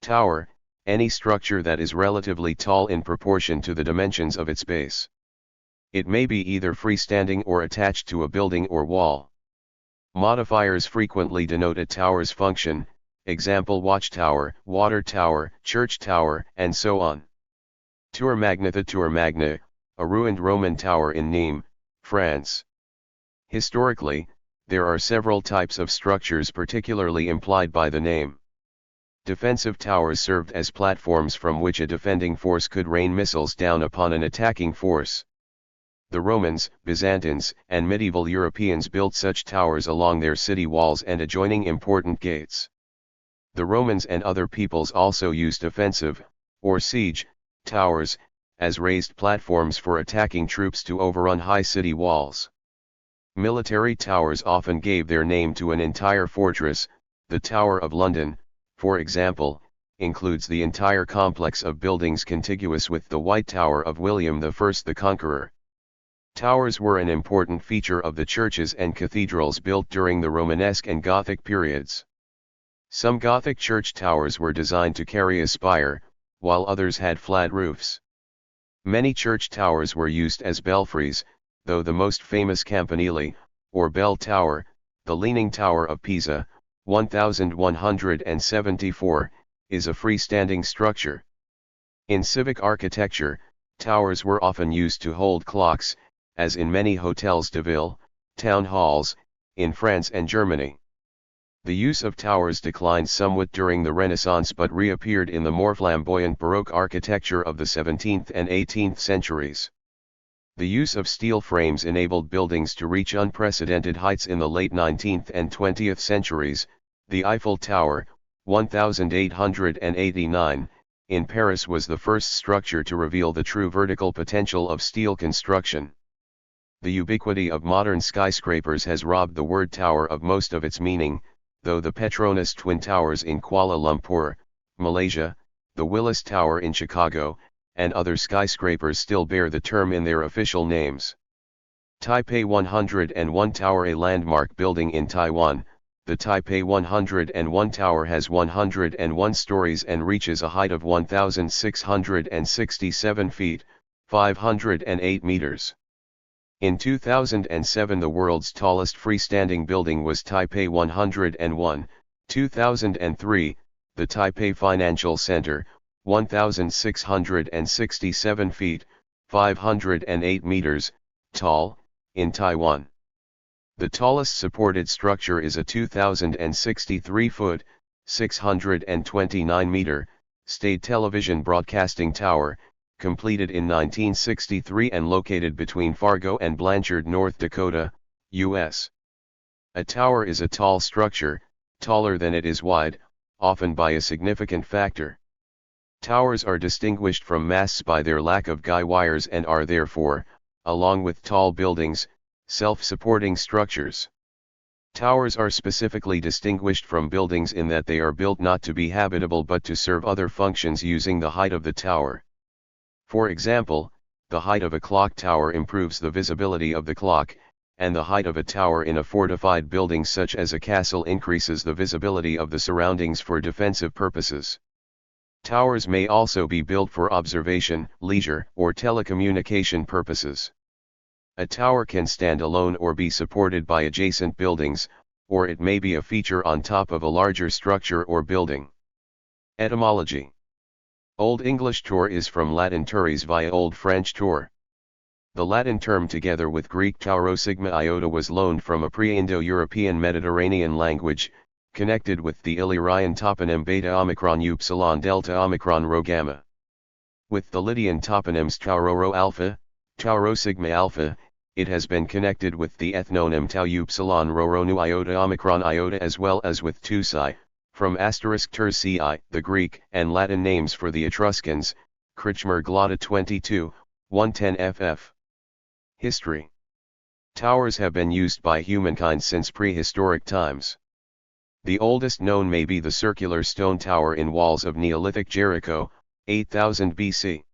Tower, any structure that is relatively tall in proportion to the dimensions of its base. It may be either freestanding or attached to a building or wall. Modifiers frequently denote a tower's function, example watchtower, water tower, church tower, and so on. Tour Magna. The Tour Magna, a ruined Roman tower in Nîmes, France. Historically, there are several types of structures particularly implied by the name. Defensive towers served as platforms from which a defending force could rain missiles down upon an attacking force. The Romans, Byzantines, and medieval Europeans built such towers along their city walls and adjoining important gates. The Romans and other peoples also used offensive, or siege, towers, as raised platforms for attacking troops to overrun high city walls. Military towers often gave their name to an entire fortress. The Tower of London, for example, includes the entire complex of buildings contiguous with the White Tower of William I the Conqueror. Towers were an important feature of the churches and cathedrals built during the Romanesque and Gothic periods. Some Gothic church towers were designed to carry a spire, while others had flat roofs. Many church towers were used as belfries, though the most famous campanile, or bell tower, the Leaning Tower of Pisa, 1174, is a freestanding structure. In civic architecture, towers were often used to hold clocks, as in many hotels de ville, town halls, in France and Germany. The use of towers declined somewhat during the Renaissance but reappeared in the more flamboyant Baroque architecture of the 17th and 18th centuries. The use of steel frames enabled buildings to reach unprecedented heights in the late 19th and 20th centuries. The Eiffel Tower, 1889, in Paris was the first structure to reveal the true vertical potential of steel construction. The ubiquity of modern skyscrapers has robbed the word tower of most of its meaning, though the Petronas Twin Towers in Kuala Lumpur, Malaysia, the Willis Tower in Chicago, and other skyscrapers still bear the term in their official names. Taipei 101 Tower, a landmark building in Taiwan, the Taipei 101 Tower has 101 stories and reaches a height of 1,667 feet, 508 meters. In 2007 the world's tallest freestanding building was Taipei 101, 2003, the Taipei Financial Center, 1,667 feet, 508 meters, tall, in Taiwan. The tallest supported structure is a 2,063-foot, 629-meter, state television broadcasting tower, completed in 1963 and located between Fargo and Blanchard, North Dakota, U.S. A tower is a tall structure, taller than it is wide, often by a significant factor. Towers are distinguished from masts by their lack of guy wires and are therefore, along with tall buildings, self-supporting structures. Towers are specifically distinguished from buildings in that they are built not to be habitable but to serve other functions using the height of the tower. For example, the height of a clock tower improves the visibility of the clock, and the height of a tower in a fortified building such as a castle increases the visibility of the surroundings for defensive purposes. Towers may also be built for observation, leisure, or telecommunication purposes. A tower can stand alone or be supported by adjacent buildings, or it may be a feature on top of a larger structure or building. Etymology. Old English tour is from Latin turis via Old French tour. The Latin term together with Greek tauro sigma iota was loaned from a pre-Indo-European Mediterranean language, connected with the Illyrian toponym beta omicron upsilon delta omicron rho gamma. With the Lydian toponyms tauro rho alpha, tauro sigma alpha, it has been connected with the ethnonym tau upsilon rho rho nu iota omicron iota as well as with Tusi, from *Tercii, the Greek and Latin names for the Etruscans, Kretschmer Glotta 22, 110 ff. History. Towers have been used by humankind since prehistoric times. The oldest known may be the circular stone tower in walls of Neolithic Jericho, 8000 BC.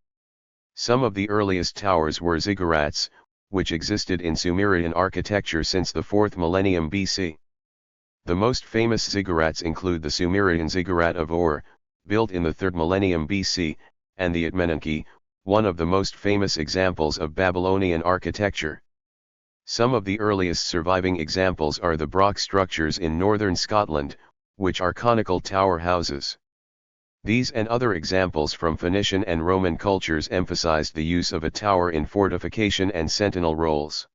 Some of the earliest towers were ziggurats, which existed in Sumerian architecture since the 4th millennium BC. The most famous ziggurats include the Sumerian ziggurat of Ur, built in the 3rd millennium BC, and the Atmenenki, one of the most famous examples of Babylonian architecture. Some of the earliest surviving examples are the Broch structures in northern Scotland, which are conical tower houses. These and other examples from Phoenician and Roman cultures emphasized the use of a tower in fortification and sentinel roles.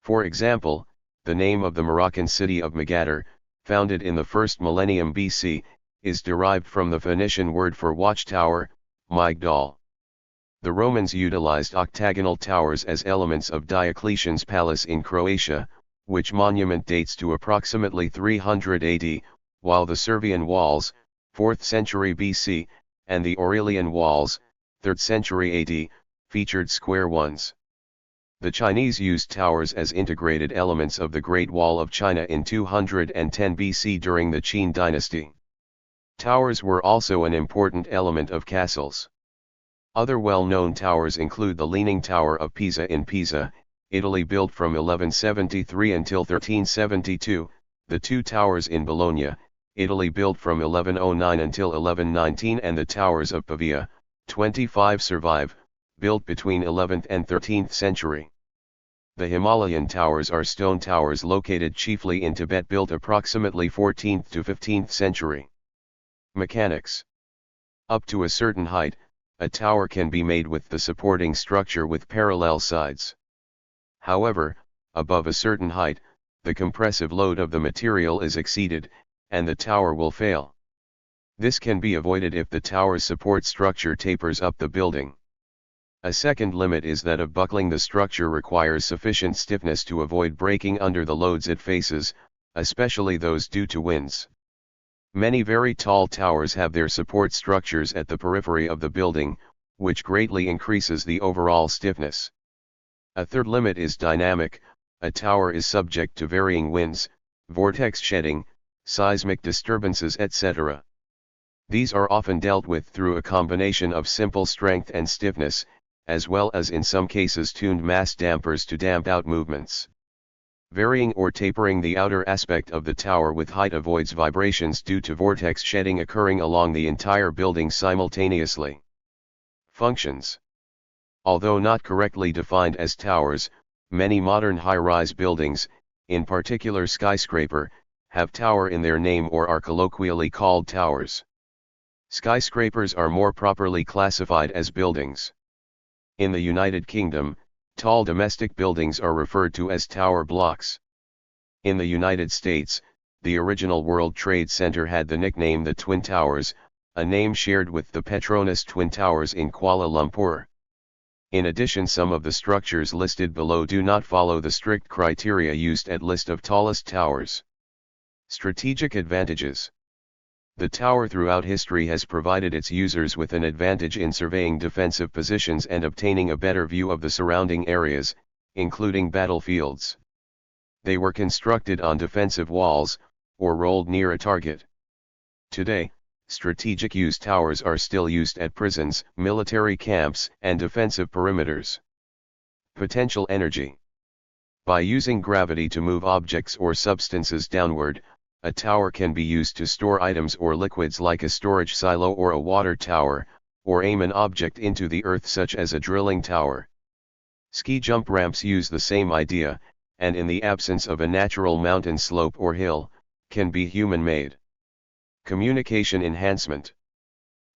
For example, the name of the Moroccan city of Magadar, founded in the 1st millennium BC, is derived from the Phoenician word for watchtower, migdal. The Romans utilized octagonal towers as elements of Diocletian's palace in Croatia, which monument dates to approximately 300 AD, while the Servian walls, 4th century BC, and the Aurelian walls, 3rd century AD, featured square ones. The Chinese used towers as integrated elements of the Great Wall of China in 210 BC during the Qin dynasty. Towers were also an important element of castles. Other well-known towers include the Leaning Tower of Pisa in Pisa, Italy, built from 1173 until 1372, the two towers in Bologna, Italy, built from 1109 until 1119, and the towers of Pavia, 25 survive, built between 11th and 13th century. The Himalayan towers are stone towers located chiefly in Tibet, built approximately 14th to 15th century. Mechanics. Up to a certain height, a tower can be made with the supporting structure with parallel sides. However, above a certain height, the compressive load of the material is exceeded, and the tower will fail. This can be avoided if the tower's support structure tapers up the building. A second limit is that of buckling. The structure requires sufficient stiffness to avoid breaking under the loads it faces, especially those due to winds. Many very tall towers have their support structures at the periphery of the building, which greatly increases the overall stiffness. A third limit is dynamic. A tower is subject to varying winds, vortex shedding, seismic disturbances, etc. These are often dealt with through a combination of simple strength and stiffness, as well as in some cases tuned mast dampers to damp out movements. Varying or tapering the outer aspect of the tower with height avoids vibrations due to vortex shedding occurring along the entire building simultaneously. Functions. Although not correctly defined as towers, many modern high-rise buildings, in particular skyscraper, have tower in their name or are colloquially called towers. Skyscrapers are more properly classified as buildings. In the United Kingdom, tall domestic buildings are referred to as tower blocks. In the United States, the original World Trade Center had the nickname the Twin Towers, a name shared with the Petronas Twin Towers in Kuala Lumpur. In addition, some of the structures listed below do not follow the strict criteria used at list of tallest towers. Strategic advantages. The tower throughout history has provided its users with an advantage in surveying defensive positions and obtaining a better view of the surrounding areas, including battlefields. They were constructed on defensive walls, or rolled near a target. Today, strategic use towers are still used at prisons, military camps, and defensive perimeters. Potential energy. By using gravity to move objects or substances downward, a tower can be used to store items or liquids like a storage silo or a water tower, or aim an object into the earth such as a drilling tower. Ski jump ramps use the same idea, and in the absence of a natural mountain slope or hill, can be human-made. Communication enhancement.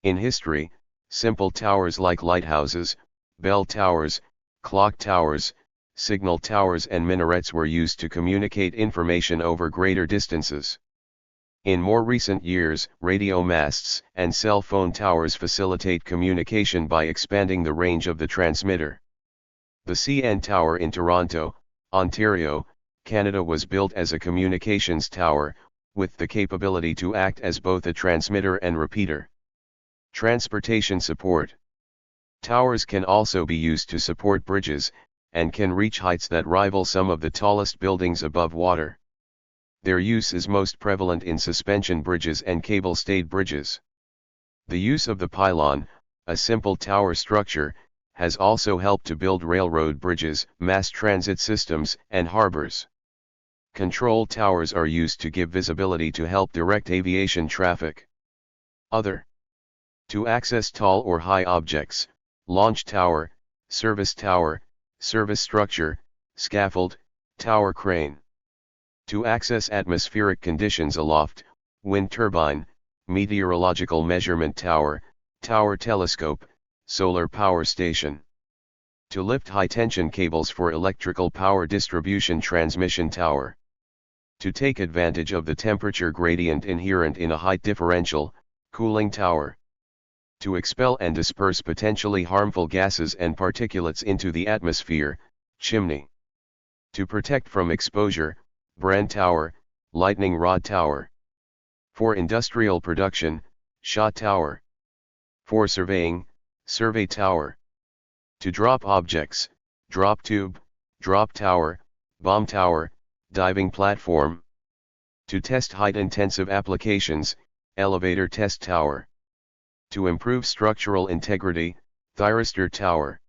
In history, simple towers like lighthouses, bell towers, clock towers, signal towers and minarets were used to communicate information over greater distances. In more recent years, radio masts and cell phone towers facilitate communication by expanding the range of the transmitter. The CN Tower in Toronto, Ontario, Canada was built as a communications tower, with the capability to act as both a transmitter and repeater. Transportation support. Towers can also be used to support bridges, and can reach heights that rival some of the tallest buildings above water. Their use is most prevalent in suspension bridges and cable-stayed bridges. The use of the pylon, a simple tower structure, has also helped to build railroad bridges, mass transit systems, and harbors. Control towers are used to give visibility to help direct aviation traffic. Other To access tall or high objects, launch tower, service structure, scaffold, tower crane. To access atmospheric conditions aloft, wind turbine, meteorological measurement tower, tower telescope, solar power station. To lift high-tension cables for electrical power distribution transmission tower. To take advantage of the temperature gradient inherent in a height differential, cooling tower. To expel and disperse potentially harmful gases and particulates into the atmosphere, chimney. To protect from exposure, brand tower, lightning rod tower. For industrial production, shot tower. For surveying, survey tower. To drop objects, drop tube, drop tower, bomb tower, diving platform. To test height-intensive applications, elevator test tower. To improve structural integrity, thyristor tower.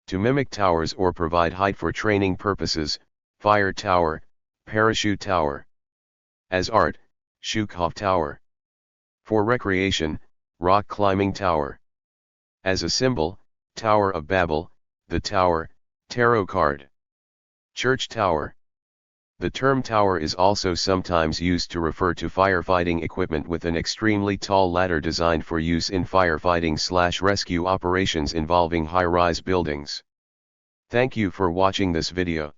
To mimic towers or provide height for training purposes, fire tower, parachute tower. As art, Shukov tower. For recreation, rock climbing tower. As a symbol, Tower of Babel, the tower, tarot card. Church tower. The term tower is also sometimes used to refer to firefighting equipment with an extremely tall ladder designed for use in firefighting/rescue operations involving high-rise buildings. Thank you for watching this video.